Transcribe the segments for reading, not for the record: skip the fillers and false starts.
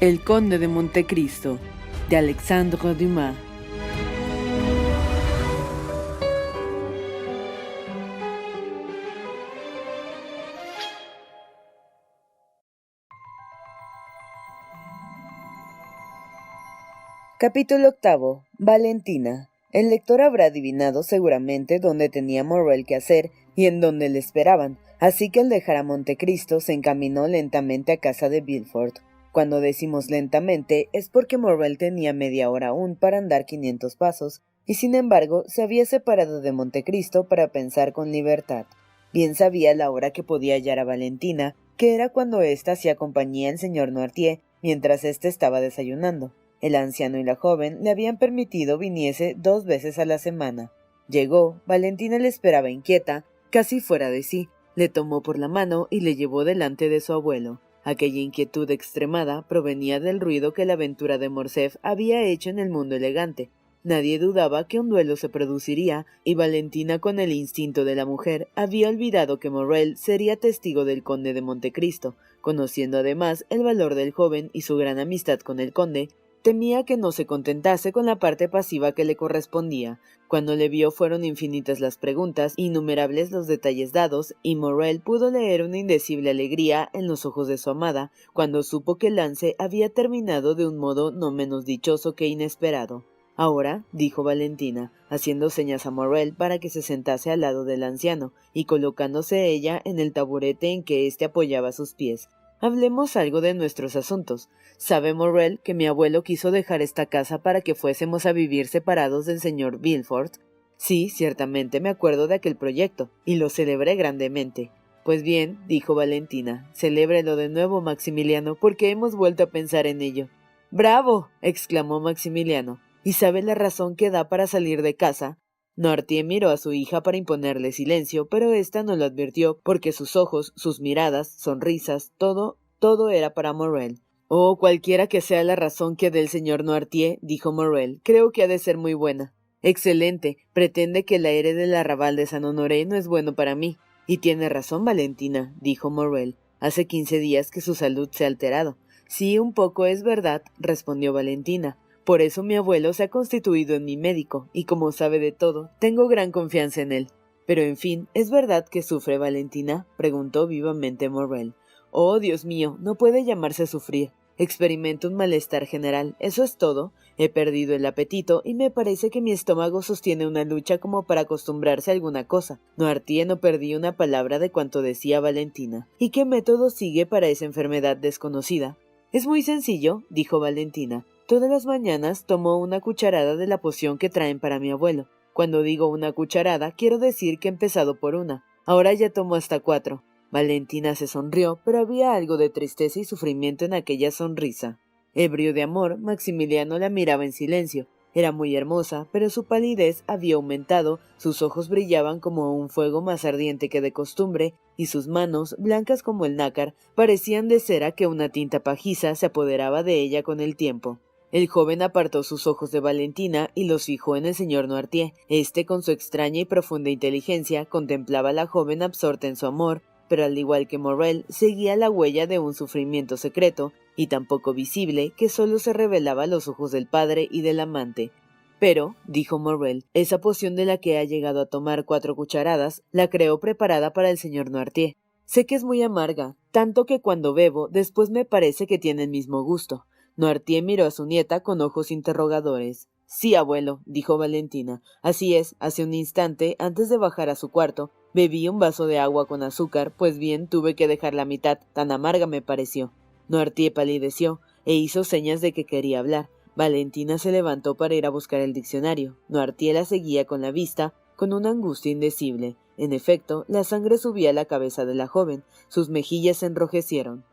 El Conde de Montecristo, de Alexandre Dumas. Capítulo 8. Valentina. El lector habrá adivinado seguramente dónde tenía Morrel que hacer y en dónde le esperaban, así que al dejar a Montecristo se encaminó lentamente a casa de Villefort. Cuando decimos lentamente es porque Morrel tenía media hora aún para andar 500 pasos, y sin embargo se había separado de Montecristo para pensar con libertad. Bien sabía la hora que podía hallar a Valentina, que era cuando ésta hacía compañía al señor Noirtier, mientras éste estaba desayunando. El anciano y la joven le habían permitido viniese 2 veces a la semana. Llegó, Valentina le esperaba inquieta, casi fuera de sí. Le tomó por la mano y le llevó delante de su abuelo. Aquella inquietud extremada provenía del ruido que la aventura de Morcerf había hecho en el mundo elegante. Nadie dudaba que un duelo se produciría, y Valentina, con el instinto de la mujer, había olvidado que Morrel sería testigo del conde de Montecristo. Conociendo además el valor del joven y su gran amistad con el conde, temía que no se contentase con la parte pasiva que le correspondía. Cuando le vio fueron infinitas las preguntas, innumerables los detalles dados, y Morrel pudo leer una indecible alegría en los ojos de su amada, cuando supo que el lance había terminado de un modo no menos dichoso que inesperado. «Ahora», dijo Valentina, haciendo señas a Morrel para que se sentase al lado del anciano, y colocándose ella en el taburete en que éste apoyaba sus pies, «hablemos algo de nuestros asuntos. Sabe Morrel que mi abuelo quiso dejar esta casa para que fuésemos a vivir separados del señor Villefort». «Sí, ciertamente me acuerdo de aquel proyecto, y lo celebré grandemente». «Pues bien», dijo Valentina, «celébrelo de nuevo, Maximiliano, porque hemos vuelto a pensar en ello». «¡Bravo!», exclamó Maximiliano. «¿Y sabe la razón que da para salir de casa?» Noirtier miró a su hija para imponerle silencio, pero ésta no lo advirtió, porque sus ojos, sus miradas, sonrisas, todo era para Morrel. «Oh, cualquiera que sea la razón que dé el señor Noirtier», dijo Morrel, «creo que ha de ser muy buena». «Excelente. Pretende que el aire del arrabal de San Honoré no es bueno para mí». «Y tiene razón, Valentina», dijo Morrel. «Hace 15 días que su salud se ha alterado». «Sí, un poco es verdad», respondió Valentina. «Por eso mi abuelo se ha constituido en mi médico, y como sabe de todo, tengo gran confianza en él». «Pero en fin, ¿es verdad que sufre Valentina?», preguntó vivamente Morrel. «Oh, Dios mío, no puede llamarse sufrir. Experimento un malestar general, eso es todo. He perdido el apetito y me parece que mi estómago sostiene una lucha como para acostumbrarse a alguna cosa». Noirtier no perdía una palabra de cuanto decía Valentina. «¿Y qué método sigue para esa enfermedad desconocida?» «Es muy sencillo», dijo Valentina. «Todas las mañanas tomo una cucharada de la poción que traen para mi abuelo. Cuando digo una cucharada, quiero decir que he empezado por una. Ahora ya tomo hasta 4. Valentina se sonrió, pero había algo de tristeza y sufrimiento en aquella sonrisa. Ebrio de amor, Maximiliano la miraba en silencio. Era muy hermosa, pero su palidez había aumentado, sus ojos brillaban como un fuego más ardiente que de costumbre, y sus manos, blancas como el nácar, parecían de cera que una tinta pajiza se apoderaba de ella con el tiempo. El joven apartó sus ojos de Valentina y los fijó en el señor Noirtier. Este, con su extraña y profunda inteligencia, contemplaba a la joven absorta en su amor, pero al igual que Morrel, seguía la huella de un sufrimiento secreto, y tan poco visible, que solo se revelaba a los ojos del padre y del amante. «Pero», dijo Morrel, «esa poción de la que ha llegado a tomar 4 cucharadas, la creo preparada para el señor Noirtier. Sé que es muy amarga, tanto que cuando bebo, después me parece que tiene el mismo gusto». Noirtier miró a su nieta con ojos interrogadores. «Sí, abuelo», dijo Valentina. «Así es, hace un instante, antes de bajar a su cuarto, bebí un vaso de agua con azúcar, pues bien tuve que dejar la mitad, tan amarga me pareció». Noirtier palideció e hizo señas de que quería hablar. Valentina se levantó para ir a buscar el diccionario. Noirtier la seguía con la vista, con una angustia indecible. En efecto, la sangre subía a la cabeza de la joven, sus mejillas se enrojecieron.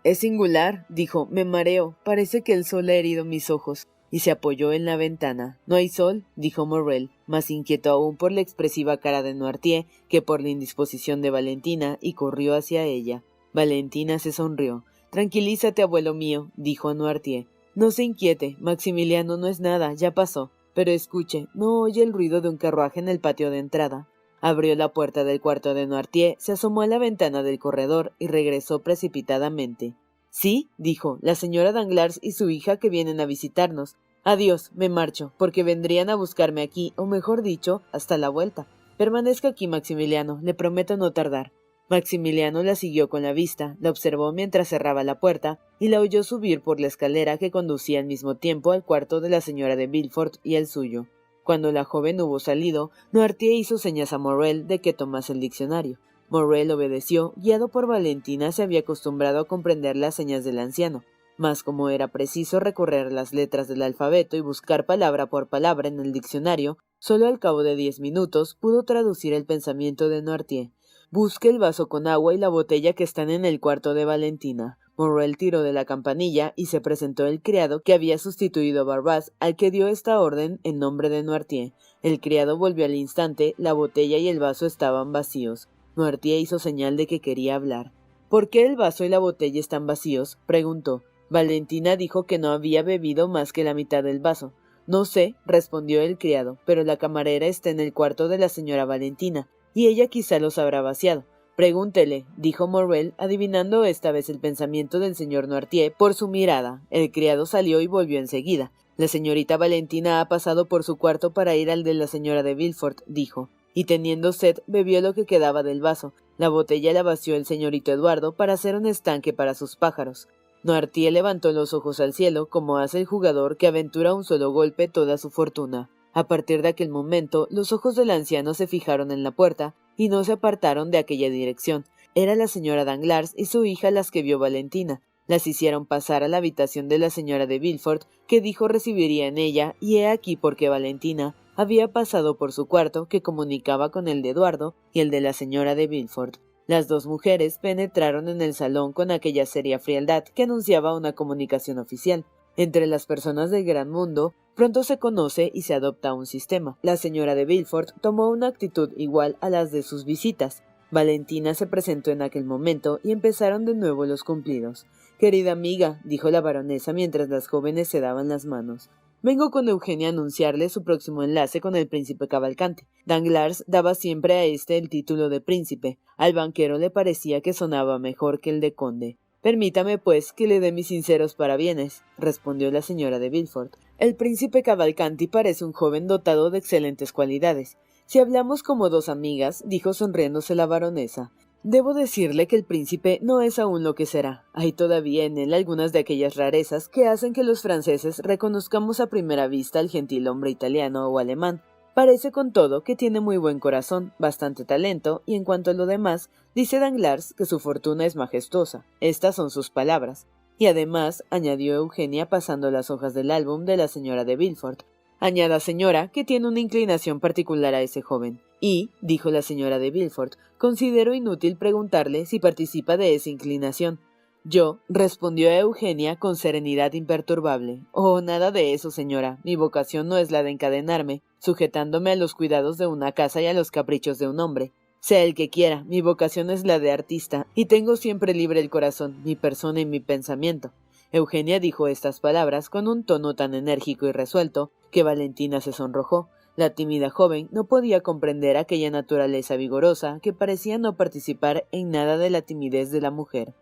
«Es singular», dijo, «me mareo, parece que el sol ha herido mis ojos», y se apoyó en la ventana. «¿No hay sol?», dijo Morrel, más inquieto aún por la expresiva cara de Noirtier que por la indisposición de Valentina, y corrió hacia ella. Valentina se sonrió. «Tranquilízate, abuelo mío», dijo a Noirtier. «No se inquiete, Maximiliano no es nada, ya pasó. Pero escuche, ¿no oye el ruido de un carruaje en el patio de entrada?». Abrió la puerta del cuarto de Noirtier, se asomó a la ventana del corredor y regresó precipitadamente. Sí, dijo, la señora Danglars y su hija que vienen a visitarnos. Adiós, me marcho, porque vendrían a buscarme aquí, o mejor dicho, hasta la vuelta. Permanezca aquí, Maximiliano, le prometo no tardar. Maximiliano la siguió con la vista, la observó mientras cerraba la puerta y la oyó subir por la escalera que conducía al mismo tiempo al cuarto de la señora de Villefort y al suyo. Cuando la joven hubo salido, Noirtier hizo señas a Morrel de que tomase el diccionario. Morrel obedeció, guiado por Valentina se había acostumbrado a comprender las señas del anciano, mas como era preciso recorrer las letras del alfabeto y buscar palabra por palabra en el diccionario, solo al cabo de 10 minutos pudo traducir el pensamiento de Noirtier. Busque el vaso con agua y la botella que están en el cuarto de Valentina. Morrel tiró de la campanilla y se presentó el criado que había sustituido a Barras, al que dio esta orden en nombre de Noirtier. El criado volvió al instante, la botella y el vaso estaban vacíos. Noirtier hizo señal de que quería hablar. ¿Por qué el vaso y la botella están vacíos?, preguntó. Valentina dijo que no había bebido más que la mitad del vaso. No sé, respondió el criado, pero la camarera está en el cuarto de la señora Valentina, y ella quizá los habrá vaciado. Pregúntele, dijo Morrel, adivinando esta vez el pensamiento del señor Noirtier por su mirada. El criado salió y volvió enseguida. La señorita Valentina ha pasado por su cuarto para ir al de la señora de Villefort, dijo, y teniendo sed bebió lo que quedaba del vaso. La botella la vació el señorito Eduardo para hacer un estanque para sus pájaros. Noirtier levantó los ojos al cielo, como hace el jugador que aventura a un solo golpe toda su fortuna. A partir de aquel momento, los ojos del anciano se fijaron en la puerta y no se apartaron de aquella dirección. Era la señora Danglars y su hija las que vio Valentina. Las hicieron pasar a la habitación de la señora de Villefort, que dijo recibiría en ella, y he aquí por qué Valentina había pasado por su cuarto que comunicaba con el de Eduardo y el de la señora de Villefort. Las dos mujeres penetraron en el salón con aquella seria frialdad que anunciaba una comunicación oficial. Entre las personas del gran mundo, pronto se conoce y se adopta un sistema. La señora de Villefort tomó una actitud igual a las de sus visitas. Valentina se presentó en aquel momento y empezaron de nuevo los cumplidos. «Querida amiga», dijo la baronesa mientras las jóvenes se daban las manos, «vengo con Eugenia a anunciarle su próximo enlace con el príncipe Cavalcanti. Danglars daba siempre a este el título de príncipe. Al banquero le parecía que sonaba mejor que el de conde. Permítame, pues, que le dé mis sinceros parabienes», respondió la señora de Villefort. «El príncipe Cavalcanti parece un joven dotado de excelentes cualidades. Si hablamos como dos amigas», dijo sonriéndose la baronesa, «debo decirle que el príncipe no es aún lo que será. Hay todavía en él algunas de aquellas rarezas que hacen que los franceses reconozcamos a primera vista al gentil hombre italiano o alemán. Parece con todo que tiene muy buen corazón, bastante talento, y en cuanto a lo demás, dice Danglars que su fortuna es majestuosa. Estas son sus palabras. Y además, añadió Eugenia pasando las hojas del álbum de la señora de Villefort, añada, señora, que tiene una inclinación particular a ese joven. Y, dijo la señora de Villefort, considero inútil preguntarle si participa de esa inclinación. Yo, respondió Eugenia con serenidad imperturbable. Oh, nada de eso, señora. Mi vocación no es la de encadenarme, sujetándome a los cuidados de una casa y a los caprichos de un hombre. Sea el que quiera, mi vocación es la de artista, y tengo siempre libre el corazón, mi persona y mi pensamiento. Eugenia dijo estas palabras con un tono tan enérgico y resuelto que Valentina se sonrojó. La tímida joven no podía comprender aquella naturaleza vigorosa que parecía no participar en nada de la timidez de la mujer.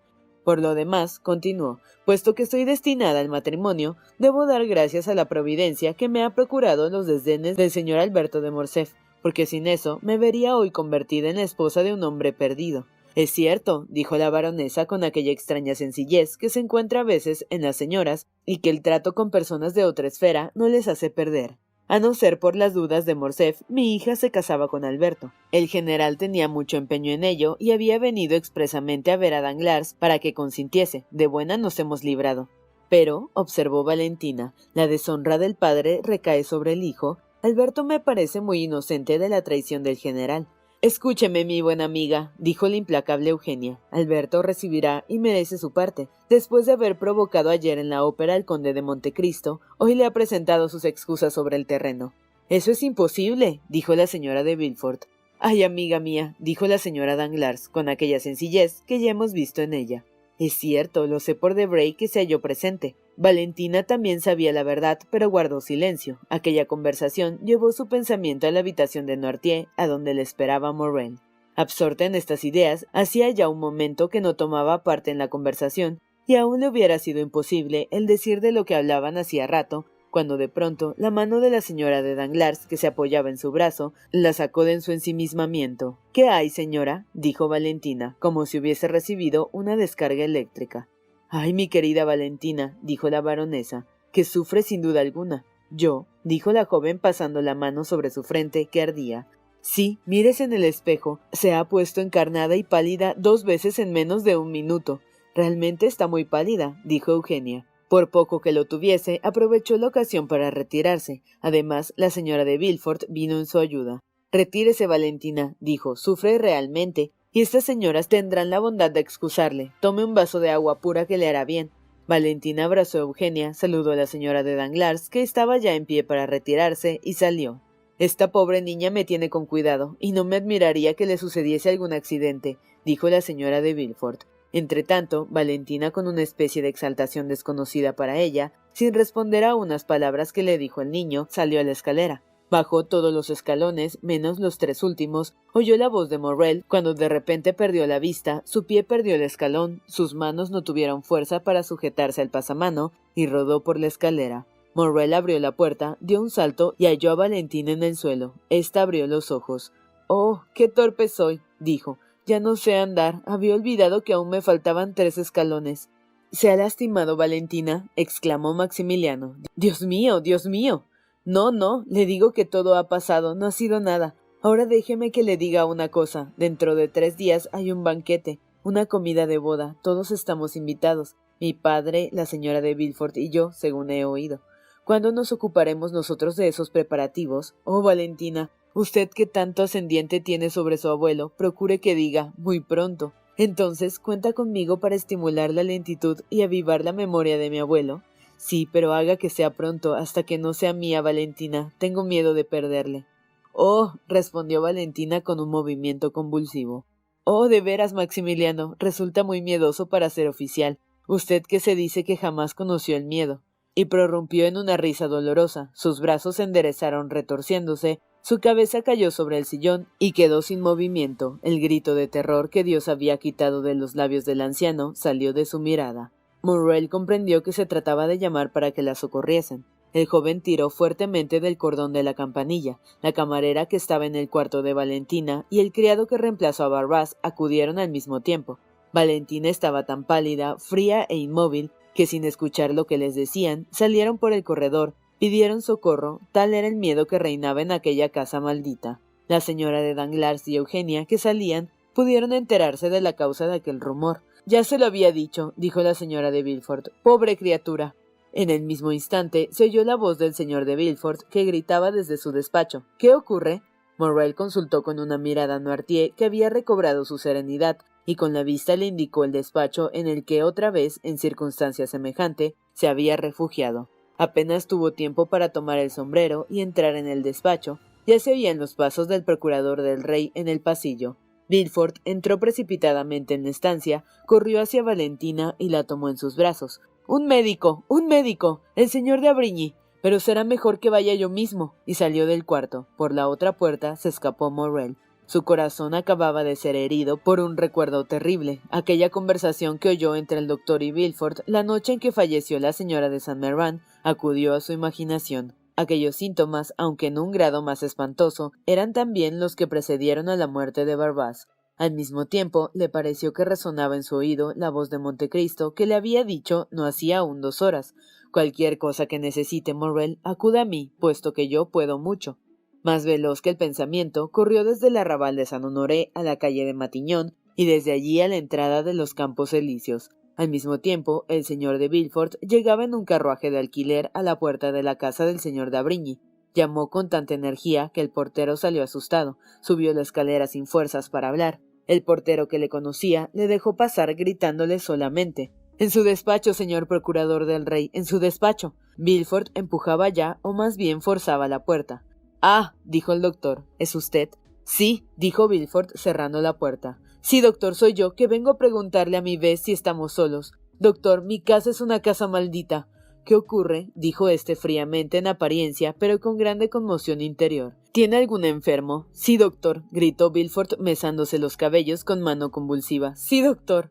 Por lo demás, continuó, puesto que estoy destinada al matrimonio, debo dar gracias a la providencia que me ha procurado los desdenes del señor Alberto de Morcerf, porque sin eso me vería hoy convertida en la esposa de un hombre perdido. Es cierto, dijo la baronesa con aquella extraña sencillez que se encuentra a veces en las señoras y que el trato con personas de otra esfera no les hace perder. A no ser por las dudas de Morcerf, mi hija se casaba con Alberto. El general tenía mucho empeño en ello y había venido expresamente a ver a Danglars para que consintiese. De buena nos hemos librado. Pero, observó Valentina, la deshonra del padre recae sobre el hijo. Alberto me parece muy inocente de la traición del general. Escúcheme, mi buena amiga, dijo la implacable Eugenia. Alberto recibirá y merece su parte. Después de haber provocado ayer en la ópera al conde de Montecristo, hoy le ha presentado sus excusas sobre el terreno. Eso es imposible, dijo la señora de Villefort. Ay, amiga mía, dijo la señora Danglars, con aquella sencillez que ya hemos visto en ella. Es cierto, lo sé por Debray que se halló presente. Valentina también sabía la verdad, pero guardó silencio. Aquella conversación llevó su pensamiento a la habitación de Noirtier, a donde le esperaba Morrel. Absorta en estas ideas, hacía ya un momento que no tomaba parte en la conversación, y aún le hubiera sido imposible el decir de lo que hablaban hacía rato, cuando de pronto la mano de la señora de Danglars, que se apoyaba en su brazo, la sacó de su ensimismamiento. «¿Qué hay, señora?», dijo Valentina, como si hubiese recibido una descarga eléctrica. «Ay, mi querida Valentina», dijo la baronesa, «que sufre sin duda alguna». «Yo», dijo la joven pasando la mano sobre su frente, que ardía. «Sí, mírese en el espejo, se ha puesto encarnada y pálida 2 veces en menos de 1 minuto. Realmente está muy pálida», dijo Eugenia. Por poco que lo tuviese, aprovechó la ocasión para retirarse. Además, la señora de Villefort vino en su ayuda. «Retírese, Valentina», dijo, «sufre realmente, y estas señoras tendrán la bondad de excusarle. Tome un vaso de agua pura que le hará bien». Valentina abrazó a Eugenia, saludó a la señora de Danglars, que estaba ya en pie para retirarse, y salió. «Esta pobre niña me tiene con cuidado, y no me admiraría que le sucediese algún accidente», dijo la señora de Villefort. Entretanto, Valentina, con una especie de exaltación desconocida para ella, sin responder a unas palabras que le dijo el niño, salió a la escalera. Bajó todos los escalones, menos los 3 últimos, oyó la voz de Morrel, cuando de repente perdió la vista, su pie perdió el escalón, sus manos no tuvieron fuerza para sujetarse al pasamano, y rodó por la escalera. Morrel abrió la puerta, dio un salto y halló a Valentina en el suelo. Esta abrió los ojos. «Oh, qué torpe soy», dijo. «Ya no sé andar, había olvidado que aún me faltaban 3 escalones». «¿Se ha lastimado Valentina?», exclamó Maximiliano. «Dios mío, Dios mío». «No, no, le digo que todo ha pasado, no ha sido nada. Ahora déjeme que le diga una cosa. Dentro de 3 días hay un banquete, una comida de boda, todos estamos invitados. Mi padre, la señora de Villefort y yo, según he oído. ¿Cuándo nos ocuparemos nosotros de esos preparativos? Oh, Valentina, usted que tanto ascendiente tiene sobre su abuelo, procure que diga muy pronto. Entonces, ¿cuenta conmigo para estimular la lentitud y avivar la memoria de mi abuelo? Sí, pero haga que sea pronto, hasta que no sea mía, Valentina. Tengo miedo de perderle». «Oh», respondió Valentina con un movimiento convulsivo. «Oh, de veras, Maximiliano, resulta muy miedoso para ser oficial. Usted que se dice que jamás conoció el miedo». Y prorrumpió en una risa dolorosa. Sus brazos se enderezaron retorciéndose, su cabeza cayó sobre el sillón y quedó sin movimiento. El grito de terror que Dios había quitado de los labios del anciano salió de su mirada. Morrel comprendió que se trataba de llamar para que la socorriesen. El joven tiró fuertemente del cordón de la campanilla. La camarera que estaba en el cuarto de Valentina y el criado que reemplazó a Barras acudieron al mismo tiempo. Valentina estaba tan pálida, fría e inmóvil, que sin escuchar lo que les decían, salieron por el corredor, pidieron socorro, tal era el miedo que reinaba en aquella casa maldita. La señora de Danglars y Eugenia, que salían, pudieron enterarse de la causa de aquel rumor. «Ya se lo había dicho», dijo la señora de Villefort. «Pobre criatura». En el mismo instante se oyó la voz del señor de Villefort, que gritaba desde su despacho. «¿Qué ocurre?». Morrel consultó con una mirada a Noirtier, que había recobrado su serenidad, y con la vista le indicó el despacho en el que otra vez, en circunstancia semejante, se había refugiado. Apenas tuvo tiempo para tomar el sombrero y entrar en el despacho. Ya se oían los pasos del procurador del rey en el pasillo. Villefort entró precipitadamente en la estancia, corrió hacia Valentina y la tomó en sus brazos. «¡Un médico! ¡Un médico! ¡El señor de Abrigny! Pero será mejor que vaya yo mismo», y salió del cuarto. Por la otra puerta se escapó Morrel. Su corazón acababa de ser herido por un recuerdo terrible, aquella conversación que oyó entre el doctor y Villefort la noche en que falleció la señora de Saint-Méran, acudió a su imaginación. Aquellos síntomas, aunque en un grado más espantoso, eran también los que precedieron a la muerte de Barras. Al mismo tiempo, le pareció que resonaba en su oído la voz de Montecristo, que le había dicho no hacía aún 2 horas: «Cualquier cosa que necesite, Morrel, acuda a mí, puesto que yo puedo mucho». Más veloz que el pensamiento, corrió desde el arrabal de San Honoré a la calle de Matignon, y desde allí a la entrada de los Campos Elíseos. Al mismo tiempo, el señor de Villefort llegaba en un carruaje de alquiler a la puerta de la casa del señor de Abrigny. Llamó con tanta energía que el portero salió asustado, subió la escalera sin fuerzas para hablar. El portero, que le conocía, le dejó pasar gritándole solamente: «En su despacho, señor procurador del rey, en su despacho». Villefort empujaba ya, o más bien forzaba la puerta. «Ah», dijo el doctor, «¿es usted?». «Sí», dijo Villefort cerrando la puerta. «Sí, doctor, soy yo, que vengo a preguntarle a mi vez si estamos solos. Doctor, mi casa es una casa maldita». «¿Qué ocurre?», dijo éste fríamente en apariencia, pero con grande conmoción interior. «¿Tiene algún enfermo?». «Sí, doctor», gritó Villefort mesándose los cabellos con mano convulsiva. «Sí, doctor».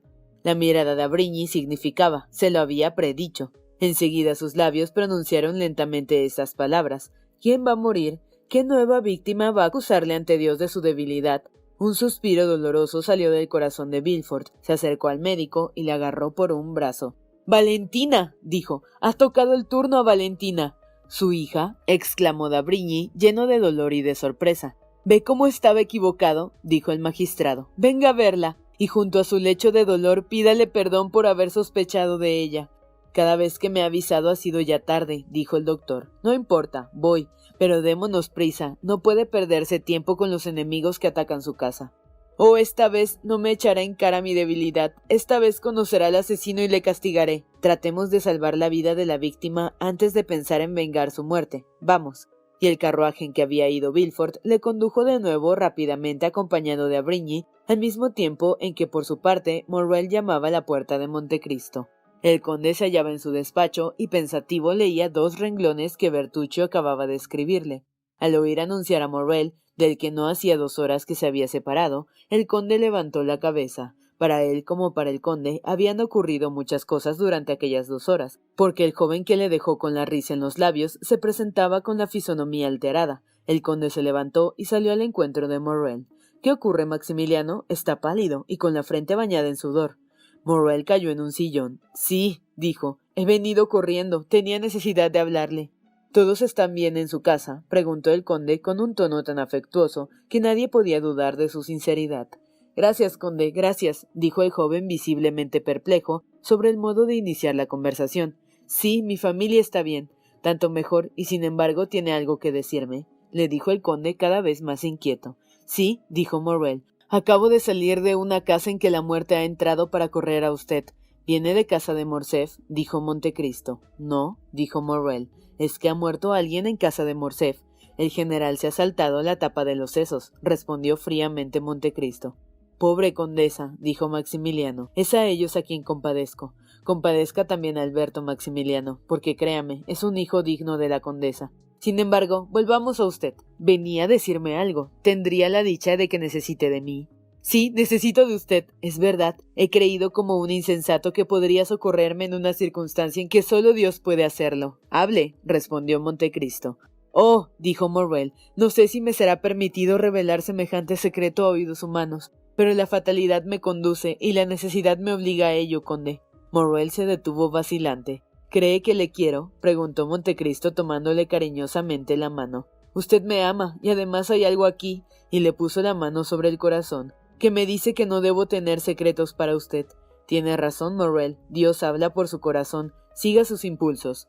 La mirada de Abrigny significaba, se lo había predicho. Enseguida sus labios pronunciaron lentamente esas palabras. ¿Quién va a morir? ¿Qué nueva víctima va a acusarle ante Dios de su debilidad? Un suspiro doloroso salió del corazón de Villefort, se acercó al médico y le agarró por un brazo. «¡Valentina!», dijo. «Ha tocado el turno a Valentina». «¿Su hija?», exclamó d'Avrigny, lleno de dolor y de sorpresa. «¿Ve cómo estaba equivocado?», dijo el magistrado. «Venga a verla, y junto a su lecho de dolor pídale perdón por haber sospechado de ella». «Cada vez que me ha avisado ha sido ya tarde», dijo el doctor. «No importa, voy, pero démonos prisa, no puede perderse tiempo con los enemigos que atacan su casa». «Oh, esta vez no me echará en cara mi debilidad, esta vez conocerá al asesino y le castigaré. Tratemos de salvar la vida de la víctima antes de pensar en vengar su muerte. Vamos». Y el carruaje en que había ido Villefort le condujo de nuevo rápidamente acompañado de Avrigny, al mismo tiempo en que por su parte Morrel llamaba a la puerta de Montecristo. El conde se hallaba en su despacho y pensativo leía 2 renglones que Bertuccio acababa de escribirle. Al oír anunciar a Morrel, del que no hacía 2 horas que se había separado, el conde levantó la cabeza. Para él como para el conde habían ocurrido muchas cosas durante aquellas 2 horas, porque el joven que le dejó con la risa en los labios se presentaba con la fisonomía alterada. El conde se levantó y salió al encuentro de Morrel. «¿Qué ocurre, Maximiliano? Está pálido y con la frente bañada en sudor». Morrel cayó en un sillón. «Sí», dijo, «he venido corriendo, tenía necesidad de hablarle». «¿Todos están bien en su casa?», preguntó el conde con un tono tan afectuoso que nadie podía dudar de su sinceridad. «Gracias, conde, gracias», dijo el joven visiblemente perplejo sobre el modo de iniciar la conversación. «Sí, mi familia está bien, tanto mejor, y sin embargo tiene algo que decirme», le dijo el conde cada vez más inquieto. «Sí», dijo Morrel, «acabo de salir de una casa en que la muerte ha entrado para correr a usted». «¿Viene de casa de Morcerf?», dijo Montecristo. «No», dijo Morrel, «es que ha muerto alguien en casa de Morcerf. El general se ha saltado la tapa de los sesos», respondió fríamente Montecristo. «Pobre condesa», dijo Maximiliano, «es a ellos a quien compadezco. Compadezca también a Alberto, Maximiliano, porque créame, es un hijo digno de la condesa. Sin embargo, volvamos a usted. Venía a decirme algo. ¿Tendría la dicha de que necesite de mí?» «Sí, necesito de usted, es verdad. He creído como un insensato que podría socorrerme en una circunstancia en que solo Dios puede hacerlo». «Hable», respondió Montecristo. «Oh», dijo Morrel, «no sé si me será permitido revelar semejante secreto a oídos humanos, pero la fatalidad me conduce y la necesidad me obliga a ello, conde». Morrel se detuvo vacilante. «¿Cree que le quiero?», preguntó Montecristo tomándole cariñosamente la mano. «Usted me ama, y además hay algo aquí», y le puso la mano sobre el corazón, «que me dice que no debo tener secretos para usted». «Tiene razón, Morrel, Dios habla por su corazón, siga sus impulsos».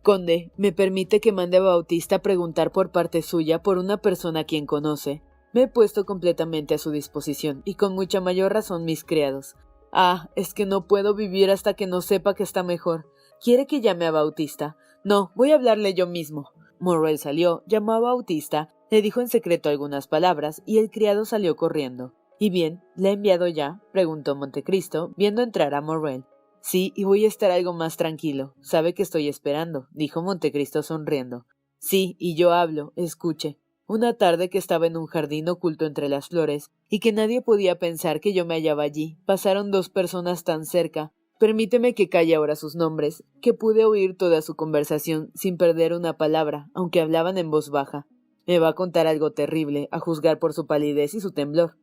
«Conde, ¿me permite que mande a Bautista a preguntar por parte suya por una persona a quien conoce?» «Me he puesto completamente a su disposición, y con mucha mayor razón mis criados». «Ah, es que no puedo vivir hasta que no sepa que está mejor. ¿Quiere que llame a Bautista?» «No, voy a hablarle yo mismo». Morrel salió, llamó a Bautista, le dijo en secreto algunas palabras, y el criado salió corriendo. «¿Y bien, le ha enviado ya?», preguntó Montecristo, viendo entrar a Morrel. «Sí, y voy a estar algo más tranquilo. Sabe que estoy esperando», dijo Montecristo sonriendo. «Sí, y yo hablo, escuche. Una tarde que estaba en un jardín oculto entre las flores, y que nadie podía pensar que yo me hallaba allí, pasaron 2 personas tan cerca. Permíteme que calle ahora sus nombres, que pude oír toda su conversación sin perder una palabra, aunque hablaban en voz baja. Me va a contar algo terrible, a juzgar por su palidez y su temblor».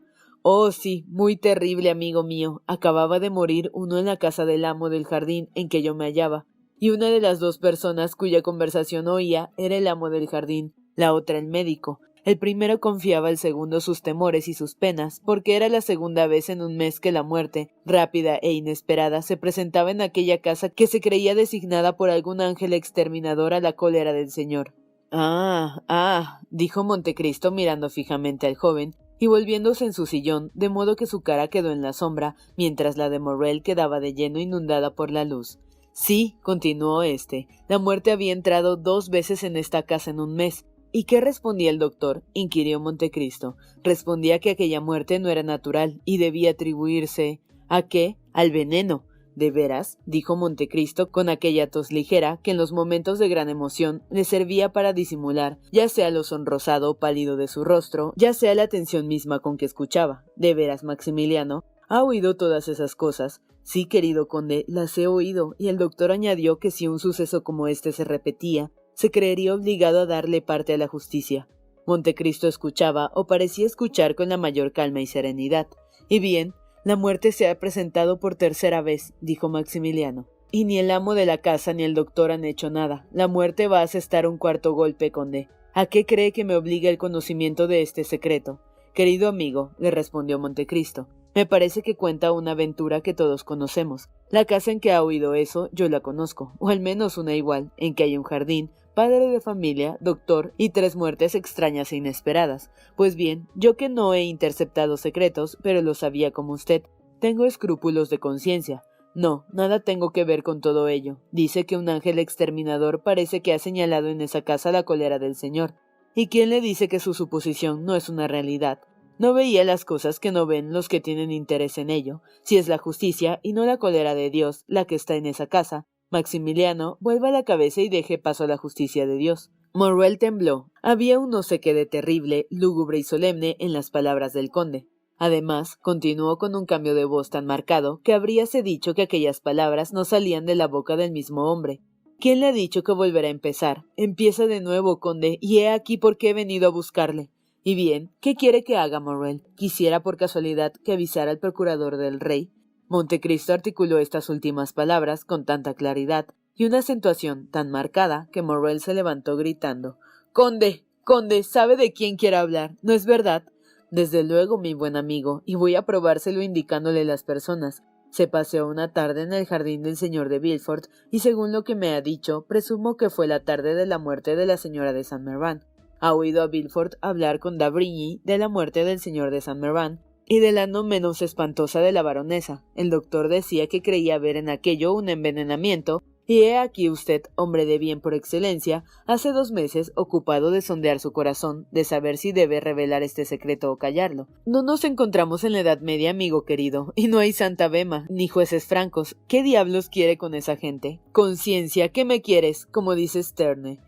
«Oh, sí, muy terrible, amigo mío. Acababa de morir uno en la casa del amo del jardín en que yo me hallaba, y una de las 2 personas cuya conversación oía era el amo del jardín, la otra el médico. El primero confiaba al segundo sus temores y sus penas, porque era la segunda vez en un mes que la muerte, rápida e inesperada, se presentaba en aquella casa que se creía designada por algún ángel exterminador a la cólera del Señor». «Ah», dijo Montecristo mirando fijamente al joven, y volviéndose en su sillón, de modo que su cara quedó en la sombra, mientras la de Morrel quedaba de lleno inundada por la luz. «Sí», continuó éste, «la muerte había entrado 2 veces en esta casa en un mes». «¿Y qué respondía el doctor?», inquirió Montecristo. «Respondía que aquella muerte no era natural, y debía atribuirse... ¿A qué? Al veneno». «¿De veras?», dijo Montecristo con aquella tos ligera que en los momentos de gran emoción le servía para disimular, ya sea lo sonrosado o pálido de su rostro, ya sea la tensión misma con que escuchaba. «¿De veras, Maximiliano? ¿Ha oído todas esas cosas?». Sí, querido conde, las he oído, y el doctor añadió que si un suceso como este se repetía, se creería obligado a darle parte a la justicia. Montecristo escuchaba, o parecía escuchar con la mayor calma y serenidad. Y bien, la muerte se ha presentado por tercera vez, dijo Maximiliano. Y ni el amo de la casa ni el doctor han hecho nada. La muerte va a asestar un cuarto golpe, conde. ¿A qué cree que me obliga el conocimiento de este secreto? Querido amigo, le respondió Montecristo, me parece que cuenta una aventura que todos conocemos. La casa en que ha oído eso, yo la conozco, o al menos una igual, en que hay un jardín, padre de familia, doctor y 3 muertes extrañas e inesperadas. Pues bien, yo que no he interceptado secretos, pero lo sabía como usted, tengo escrúpulos de conciencia. No, nada tengo que ver con todo ello. Dice que un ángel exterminador parece que ha señalado en esa casa la cólera del Señor. ¿Y quién le dice que su suposición no es una realidad? No veía las cosas que no ven los que tienen interés en ello. Si es la justicia y no la cólera de Dios la que está en esa casa, Maximiliano, vuelva la cabeza y deje paso a la justicia de Dios. Morrel tembló. Había un no sé qué de terrible, lúgubre y solemne en las palabras del conde. Además, continuó con un cambio de voz tan marcado que habríase dicho que aquellas palabras no salían de la boca del mismo hombre. ¿Quién le ha dicho que volverá a empezar? Empieza de nuevo, conde, y he aquí por qué he venido a buscarle. Y bien, ¿qué quiere que haga, Morrel? Quisiera por casualidad que avisara al procurador del rey. Montecristo articuló estas últimas palabras con tanta claridad y una acentuación tan marcada que Morrel se levantó gritando: «Conde, conde, ¿sabe de quién quiere hablar? ¿No es verdad?» «Desde luego, mi buen amigo, y voy a probárselo indicándole las personas. Se paseó una tarde en el jardín del señor de Villefort, y según lo que me ha dicho, presumo que fue la tarde de la muerte de la señora de Saint-Mervan. Ha oído a Villefort hablar con d'Avrigny de la muerte del señor de Saint-Mervan, y de la no menos espantosa de la baronesa. El doctor decía que creía ver en aquello un envenenamiento, y he aquí usted, hombre de bien por excelencia, hace 2 meses ocupado de sondear su corazón, de saber si debe revelar este secreto o callarlo. No nos encontramos en la Edad Media, amigo querido, y no hay Santa Bema, ni jueces francos. ¿Qué diablos quiere con esa gente? Conciencia, ¿qué me quieres? Como dice Sterne.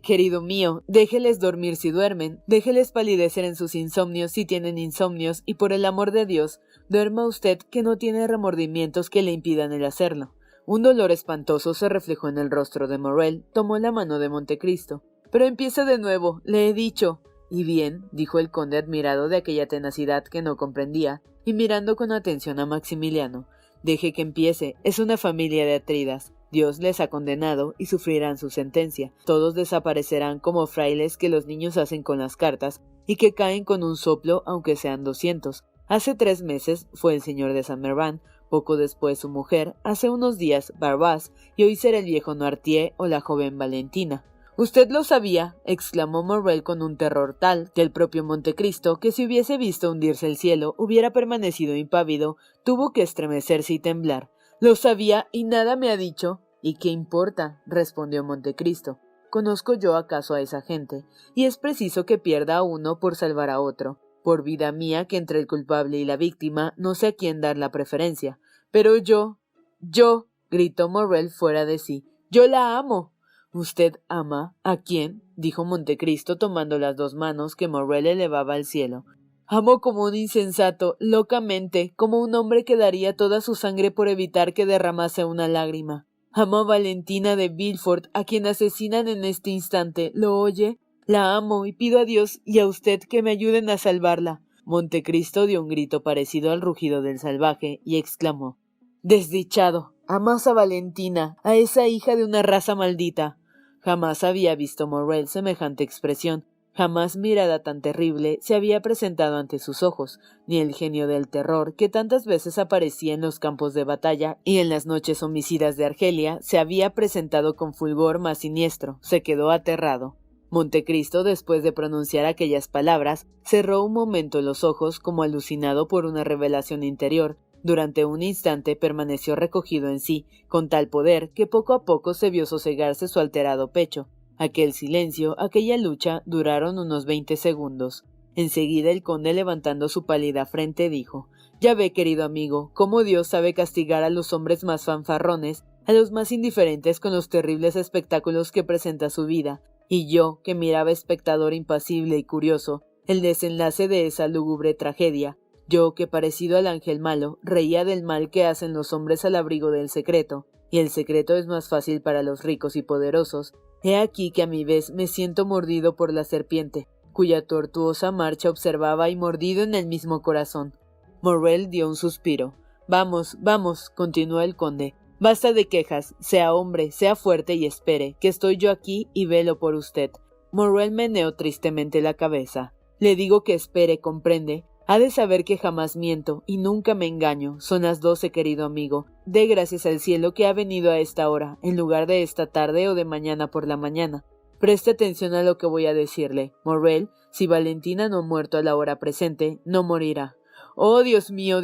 Querido mío, déjeles dormir si duermen, déjeles palidecer en sus insomnios si tienen insomnios, y por el amor de Dios, duerma usted que no tiene remordimientos que le impidan el hacerlo. Un dolor espantoso se reflejó en el rostro de Morrel, tomó la mano de Montecristo. Pero empieza de nuevo, le he dicho. Y bien, dijo el conde admirado de aquella tenacidad que no comprendía, y mirando con atención a Maximiliano. Deje que empiece, es una familia de atridas. Dios les ha condenado y sufrirán su sentencia. Todos desaparecerán como frailes que los niños hacen con las cartas y que caen con un soplo aunque sean 200. Hace 3 meses fue el señor de Saint-Mervan, poco después su mujer, hace unos días Barbás, y hoy será el viejo Noirtier o la joven Valentina. «Usted lo sabía», exclamó Morrel con un terror tal que el propio Montecristo, que si hubiese visto hundirse el cielo hubiera permanecido impávido, tuvo que estremecerse y temblar. «Lo sabía y nada me ha dicho». «¿Y qué importa?», respondió Montecristo. «¿Conozco yo acaso a esa gente? Y es preciso que pierda a uno por salvar a otro. Por vida mía que entre el culpable y la víctima no sé a quién dar la preferencia. Pero yo, gritó Morrel fuera de sí, yo la amo». «¿Usted ama? ¿A quién?», dijo Montecristo tomando las 2 manos que Morrel elevaba al cielo. «Amo como un insensato, locamente, como un hombre que daría toda su sangre por evitar que derramase una lágrima. Amo a Valentina de Villefort, a quien asesinan en este instante, ¿lo oye? La amo y pido a Dios y a usted que me ayuden a salvarla». Montecristo dio un grito parecido al rugido del salvaje y exclamó: «¡Desdichado! Amas a Valentina, a esa hija de una raza maldita». Jamás había visto Morrel semejante expresión, jamás mirada tan terrible se había presentado ante sus ojos, ni el genio del terror que tantas veces aparecía en los campos de batalla y en las noches homicidas de Argelia se había presentado con fulgor más siniestro. Se quedó aterrado. Montecristo, después de pronunciar aquellas palabras, cerró un momento los ojos como alucinado por una revelación interior. Durante un instante permaneció recogido en sí, con tal poder que poco a poco se vio sosegarse su alterado pecho. Aquel silencio, aquella lucha, duraron unos 20 segundos. Enseguida el conde, levantando su pálida frente, dijo: «Ya ve, querido amigo, cómo Dios sabe castigar a los hombres más fanfarrones, a los más indiferentes con los terribles espectáculos que presenta su vida. Y yo, que miraba espectador impasible y curioso el desenlace de esa lúgubre tragedia, Yo, que parecido al ángel malo, reía del mal que hacen los hombres al abrigo del secreto, y el secreto es más fácil para los ricos y poderosos. He aquí que a mi vez me siento mordido por la serpiente, cuya tortuosa marcha observaba y mordido en el mismo corazón. Morrel dio un suspiro. Vamos, vamos, continuó el conde. Basta de quejas, sea hombre, sea fuerte y espere, que estoy yo aquí y velo por usted. Morrel meneó tristemente la cabeza. Le digo que espere, comprende. Ha de saber que jamás miento y nunca me engaño. Son las 12, querido amigo. Dé gracias al cielo que ha venido a esta hora, en lugar de esta tarde o de mañana por la mañana. Preste atención a lo que voy a decirle. Morrel, si Valentina no ha muerto a la hora presente, no morirá. «Oh, Dios mío»,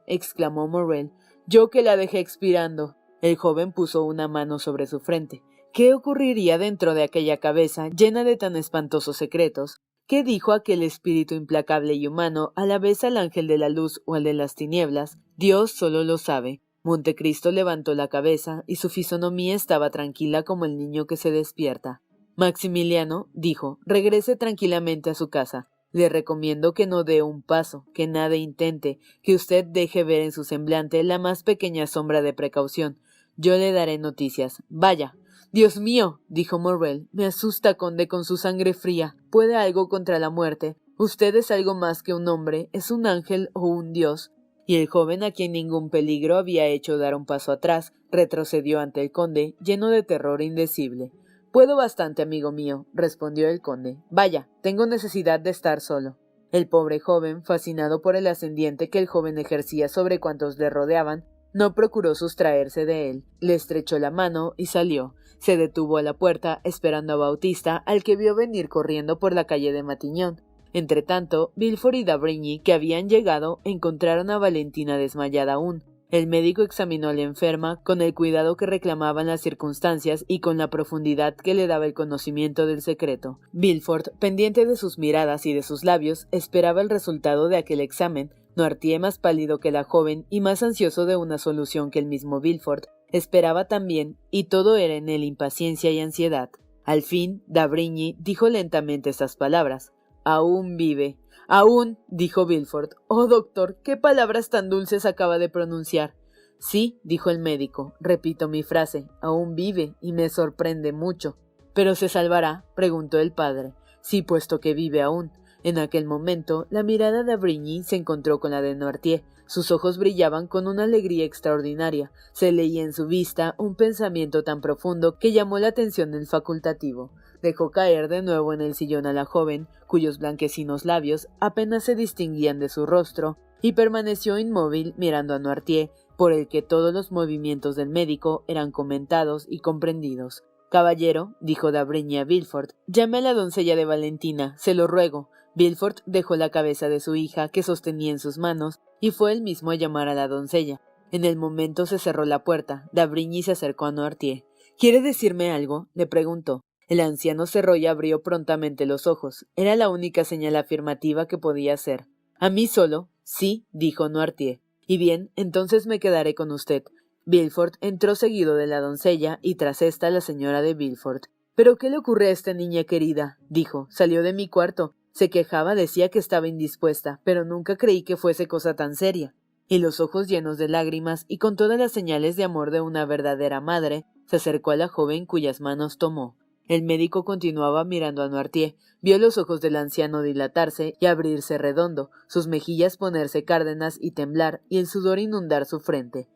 exclamó Morrel. «Yo que la dejé expirando». El joven puso una mano sobre su frente. ¿Qué ocurriría dentro de aquella cabeza llena de tan espantosos secretos? ¿Qué dijo aquel espíritu implacable y humano, a la vez al ángel de la luz o al de las tinieblas? Dios solo lo sabe. Montecristo levantó la cabeza y su fisonomía estaba tranquila como el niño que se despierta. Maximiliano, dijo, regrese tranquilamente a su casa. Le recomiendo que no dé un paso, que nada intente, que usted deje ver en su semblante la más pequeña sombra de precaución. Yo le daré noticias. Vaya. «Dios mío», dijo Morrel, «me asusta, conde, con su sangre fría. ¿Puede algo contra la muerte? Usted es algo más que un hombre, es un ángel o un dios». Y el joven, a quien ningún peligro había hecho dar un paso atrás, retrocedió ante el conde, lleno de terror indecible. «Puedo bastante, amigo mío», respondió el conde. «Vaya, tengo necesidad de estar solo». El pobre joven, fascinado por el ascendiente que el joven ejercía sobre cuantos le rodeaban, no procuró sustraerse de él. Le estrechó la mano y salió. Se detuvo a la puerta, esperando a Bautista, al que vio venir corriendo por la calle de Matignon. Entretanto, Villefort y d'Avrigny, que habían llegado, encontraron a Valentina desmayada aún. El médico examinó a la enferma con el cuidado que reclamaban las circunstancias y con la profundidad que le daba el conocimiento del secreto. Villefort, pendiente de sus miradas y de sus labios, esperaba el resultado de aquel examen. Noirtier, más pálido que la joven y más ansioso de una solución que el mismo Villefort, esperaba también, y todo era en él impaciencia y ansiedad. Al fin, d'Avrigny dijo lentamente estas palabras. «Aún vive». «Aún», dijo Villefort. «Oh, doctor, qué palabras tan dulces acaba de pronunciar». «Sí», dijo el médico, «repito mi frase, aún vive, y me sorprende mucho». «¿Pero se salvará?», preguntó el padre. «Sí, puesto que vive aún». En aquel momento, la mirada de d'Avrigny se encontró con la de Noirtier. Sus ojos brillaban con una alegría extraordinaria. Se leía en su vista un pensamiento tan profundo que llamó la atención del facultativo. Dejó caer de nuevo en el sillón a la joven, cuyos blanquecinos labios apenas se distinguían de su rostro, y permaneció inmóvil mirando a Noirtier, por el que todos los movimientos del médico eran comentados y comprendidos. «Caballero», dijo d'Avrigny a Villefort, «llame a la doncella de Valentina, se lo ruego». Villefort dejó la cabeza de su hija, que sostenía en sus manos, y fue él mismo a llamar a la doncella. En el momento se cerró la puerta. d'Avrigny se acercó a Noirtier. «¿Quiere decirme algo?», le preguntó. El anciano cerró y abrió prontamente los ojos. Era la única señal afirmativa que podía hacer. «¿A mí solo?». «Sí», dijo Noirtier. «Y bien, entonces me quedaré con usted». Villefort entró seguido de la doncella y tras esta la señora de Villefort. «¿Pero qué le ocurre a esta niña querida?», dijo. «Salió de mi cuarto. Se quejaba, decía que estaba indispuesta, pero nunca creí que fuese cosa tan seria». Y los ojos llenos de lágrimas y con todas las señales de amor de una verdadera madre, se acercó a la joven cuyas manos tomó. El médico continuaba mirando a Noirtier, vio los ojos del anciano dilatarse y abrirse redondo, sus mejillas ponerse cárdenas y temblar, y el sudor inundar su frente.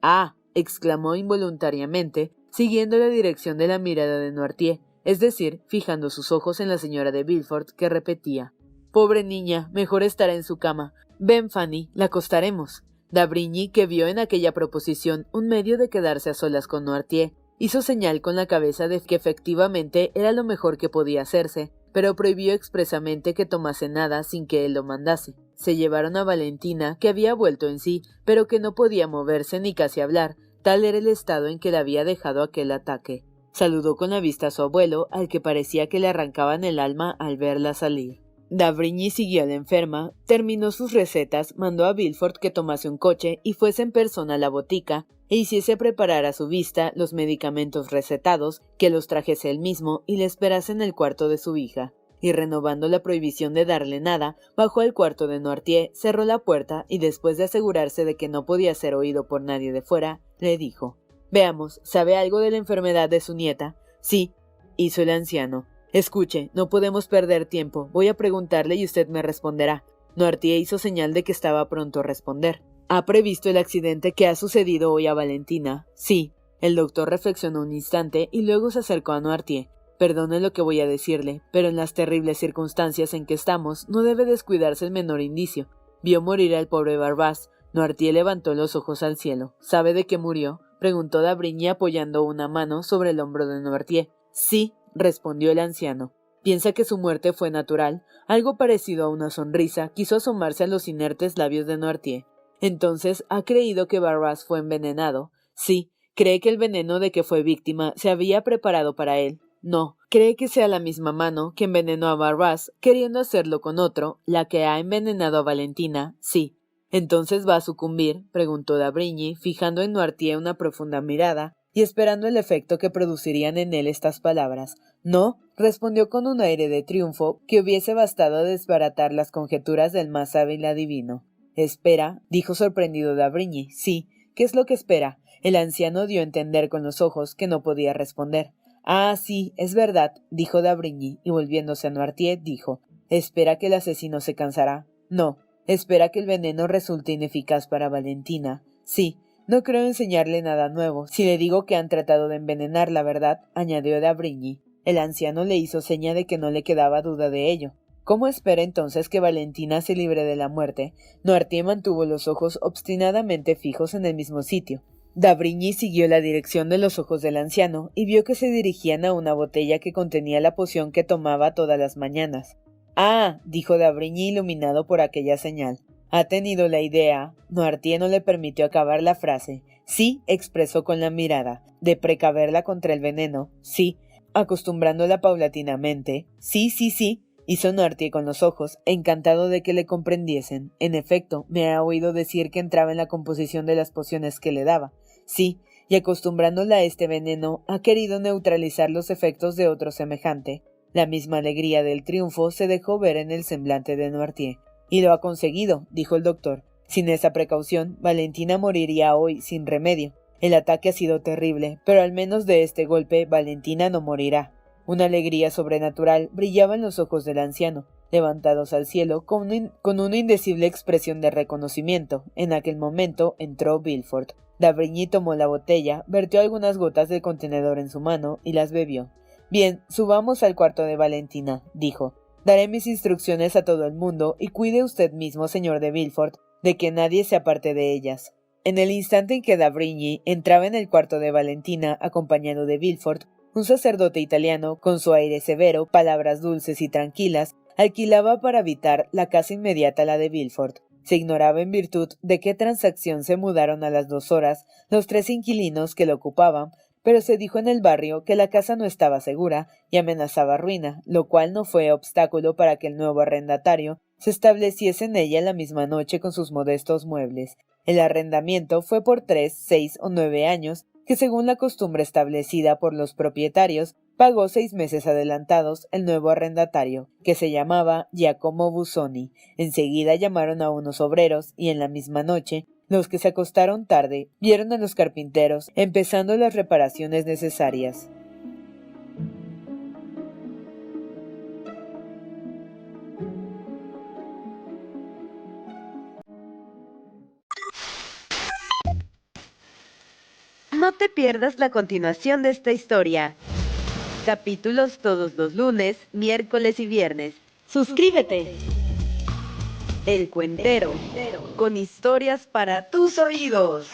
«¡Ah!», exclamó involuntariamente, siguiendo la dirección de la mirada de Noirtier, es decir, fijando sus ojos en la señora de Villefort, que repetía: «Pobre niña, mejor estará en su cama. Ven, Fanny, la acostaremos». d'Avrigny, que vio en aquella proposición un medio de quedarse a solas con Noirtier, hizo señal con la cabeza de que efectivamente era lo mejor que podía hacerse, pero prohibió expresamente que tomase nada sin que él lo mandase. Se llevaron a Valentina, que había vuelto en sí, pero que no podía moverse ni casi hablar, tal era el estado en que la había dejado aquel ataque. Saludó con la vista a su abuelo, al que parecía que le arrancaban el alma al verla salir. d'Avrigny siguió a la enferma, terminó sus recetas, mandó a Villefort que tomase un coche y fuese en persona a la botica, e hiciese preparar a su vista los medicamentos recetados, que los trajese él mismo y le esperase en el cuarto de su hija. y renovando la prohibición de darle nada, bajó al cuarto de Noirtier, cerró la puerta y después de asegurarse de que no podía ser oído por nadie de fuera, le dijo: «Veamos, ¿sabe algo de la enfermedad de su nieta?» «Sí», hizo el anciano. «Escuche, no podemos perder tiempo. Voy a preguntarle y usted me responderá». Noirtier hizo señal de que estaba pronto a responder. «¿Ha previsto el accidente que ha sucedido hoy a Valentina?» «Sí». El doctor reflexionó un instante y luego se acercó a Noirtier. «Perdone lo que voy a decirle, pero en las terribles circunstancias en que estamos, no debe descuidarse el menor indicio. Vio morir al pobre Barras». Noirtier levantó los ojos al cielo. «¿Sabe de qué murió?», preguntó d'Avrigny apoyando una mano sobre el hombro de Noirtier. «Sí», respondió el anciano. «¿Piensa que su muerte fue natural?». Algo parecido a una sonrisa quiso asomarse a los inertes labios de Noirtier. «Entonces, ¿ha creído que Barras fue envenenado?». «Sí». «¿Cree que el veneno de que fue víctima se había preparado para él?». «No». «¿Cree que sea la misma mano que envenenó a Barras, queriendo hacerlo con otro, la que ha envenenado a Valentina?». «Sí». «¿Entonces va a sucumbir?», preguntó d'Avrigny, fijando en Noirtier una profunda mirada y esperando el efecto que producirían en él estas palabras. «No», respondió con un aire de triunfo que hubiese bastado a desbaratar las conjeturas del más hábil adivino. «¿Espera?», dijo sorprendido d'Avrigny. «Sí». «¿Qué es lo que espera?». El anciano dio a entender con los ojos que no podía responder. «Ah, sí, es verdad», dijo d'Avrigny, y volviéndose a Noirtier, dijo: «¿Espera que el asesino se cansará?». «No». «¿Espera que el veneno resulte ineficaz para Valentina?». «Sí». «No creo enseñarle nada nuevo, si le digo que han tratado de envenenar la verdad», añadió d'Avrigny. El anciano le hizo seña de que no le quedaba duda de ello. «¿Cómo espera entonces que Valentina se libre de la muerte?». Noirtier mantuvo los ojos obstinadamente fijos en el mismo sitio. d'Avrigny siguió la dirección de los ojos del anciano y vio que se dirigían a una botella que contenía la poción que tomaba todas las mañanas. «Ah», dijo d'Avrigny iluminado por aquella señal. «Ha tenido la idea». Noirtier no le permitió acabar la frase. «Sí», expresó con la mirada, «de precaverla contra el veneno». «Sí». «Acostumbrándola paulatinamente». «Sí, sí, sí», hizo Noirtier con los ojos, encantado de que le comprendiesen. «En efecto, me ha oído decir que entraba en la composición de las pociones que le daba». «Sí, y acostumbrándola a este veneno, ha querido neutralizar los efectos de otro semejante». La misma alegría del triunfo se dejó ver en el semblante de Noirtier. «Y lo ha conseguido», dijo el doctor. «Sin esa precaución, Valentina moriría hoy sin remedio. El ataque ha sido terrible, pero al menos de este golpe Valentina no morirá». Una alegría sobrenatural brillaba en los ojos del anciano, levantados al cielo con una indecible expresión de reconocimiento. En aquel momento entró Villefort. d'Avrigny tomó la botella, vertió algunas gotas del contenedor en su mano y las bebió. «Bien, subamos al cuarto de Valentina», dijo. «Daré mis instrucciones a todo el mundo y cuide usted mismo, señor de Villefort, de que nadie se aparte de ellas». En el instante en que d'Avrigny entraba en el cuarto de Valentina acompañado de Villefort, un sacerdote italiano, con su aire severo, palabras dulces y tranquilas, alquilaba para habitar la casa inmediata a la de Villefort. Se ignoraba en virtud de qué transacción se mudaron a las 2 horas los 3 inquilinos que la ocupaban, pero se dijo en el barrio que la casa no estaba segura y amenazaba ruina, lo cual no fue obstáculo para que el nuevo arrendatario se estableciese en ella la misma noche con sus modestos muebles. El arrendamiento fue por 3, 6 o 9 años, que según la costumbre establecida por los propietarios, pagó 6 meses adelantados el nuevo arrendatario, que se llamaba Giacomo Busoni. Enseguida llamaron a unos obreros y en la misma noche, los que se acostaron tarde vieron a los carpinteros empezando las reparaciones necesarias. No te pierdas la continuación de esta historia. Capítulos todos los lunes, miércoles y viernes. ¡Suscríbete! El Cuentero, con historias para tus oídos.